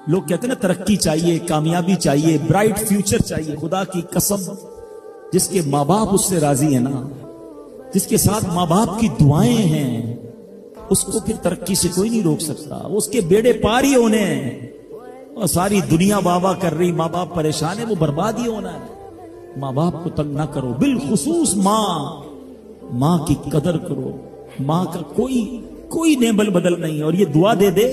لوگ کہتے ہیں نا ترقی چاہیے، کامیابی چاہیے، برائٹ فیوچر چاہیے. خدا کی قسم جس کے ماں باپ اس سے راضی ہیں نا، جس کے ساتھ ماں باپ کی دعائیں ہیں، اس کو پھر ترقی سے کوئی نہیں روک سکتا. اس کے بیڑے پار ہی ہونے ہیں. اور ساری دنیا واہ کر رہی، ماں باپ پریشان ہے، وہ برباد ہی ہونا ہے. ماں باپ کو تنگ نہ کرو، بالخصوص ماں کی قدر کرو. ماں کا کوئی نیبل بدل نہیں ہے. اور یہ دعا دے دے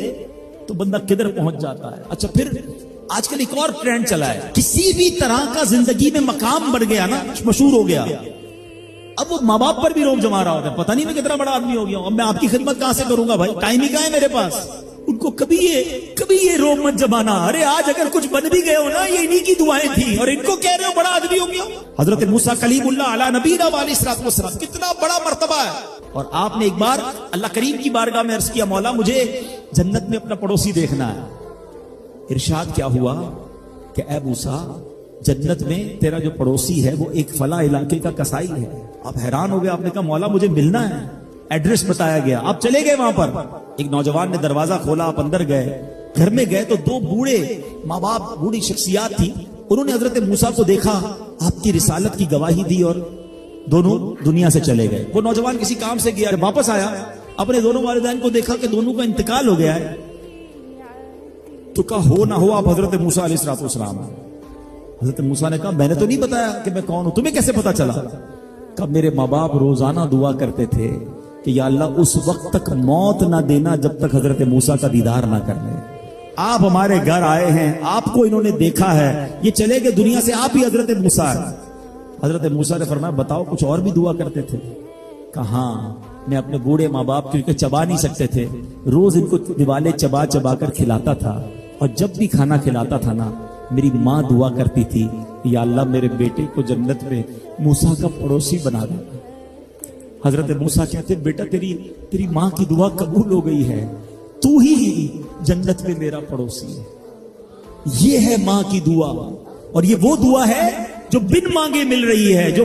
تو بندہ کدھر پہنچ جاتا ہے. اچھا پھر آج کل ایک اور ٹرینڈ چلا ہے، کسی بھی طرح کا زندگی میں مقام بڑھ گیا نا، مشہور ہو گیا، اب وہ ماں باپ پر بھی روب جما رہا ہوتا ہے. پتہ نہیں میں کتنا بڑا آدمی ہو گیا ہوں، اب میں آپ کی خدمت کہاں سے کروں گا بھائی، ٹائم ہی کہاں ہے میرے پاس. ان کو کبھی یہ روب مت جمانا. ارے آج اگر کچھ بن بھی گئے ہو نا، یہ انہی کی دعائیں تھی، اور ان کو کہہ رہے ہو بڑا آدمی ہو گیا. حضرت موسیٰ کلیم اللہ علی نبینا علیہ الصلوۃ والسلام، کتنا بڑا مرتبہ ہے. اور آپ نے ایک بار اللہ کریم کی بارگاہ میں عرض کیا، مولا مجھے جنت میں اپنا پڑوسی دیکھنا ہے. ارشاد کیا ہوا کہ اے موسیٰ، جنت میں تیرا جو پڑوسی ہے وہ ایک فلاں علاقے کا قصائی ہے. آپ حیران ہو گئے، آپ نے کہا مولا مجھے ملنا ہے. ایڈریس بتایا گیا، آپ چلے گئے وہاں پر. ایک نوجوان نے دروازہ کھولا، آپ اندر گئے. گھر میں گئے تو دو بوڑھے ماں باپ، بوڑھی شخصیات تھی. انہوں نے حضرت موسیٰ کو دیکھا، آپ کی رسالت کی گواہی دی، اور دونوں دنیا سے چلے گئے. وہ نوجوان کسی کام سے گیا، جب واپس آیا اپنے دونوں والدین کو دیکھا کہ دونوں کا انتقال ہو گیا ہے. تو کہا ہو نہ ہو آپ حضرت موسیٰ علیہ الصلوۃ والسلام. حضرت موسیٰ نے کہا میں نے تو نہیں بتایا کہ میں کون ہوں، تمہیں کیسے پتا چلا؟ کہا میرے ماں باپ روزانہ دعا کرتے تھے کہ یا اللہ اس وقت تک موت نہ دینا جب تک حضرت موسیٰ کا دیدار نہ کر لیں. آپ ہمارے گھر آئے ہیں، آپ کو انہوں نے دیکھا ہے، یہ چلے گئے دنیا سے، آپ ہی حضرت موسیٰ. حضرت موسیٰ نے فرمایا بتاؤ کچھ اور بھی دعا کرتے تھے؟ کہا ہاں، میں اپنے بوڑھے ماں باپ کیونکہ چبا نہیں سکتے تھے، روز ان کو دیوالے چبا چبا کر کھلاتا تھا. اور جب بھی کھانا کھلاتا تھا نا، میری ماں دعا کرتی تھی یا اللہ میرے بیٹے کو جنت میں موسیٰ کا پڑوسی بنا دے. حضرت موسیٰ کہتے بیٹا تیری ماں کی دعا قبول ہو گئی ہے، تو ہی جنت میں میرا پڑوسی ہے. یہ ہے ماں کی دعا، اور یہ وہ دعا ہے جو بن مانگے مل رہی ہے، جو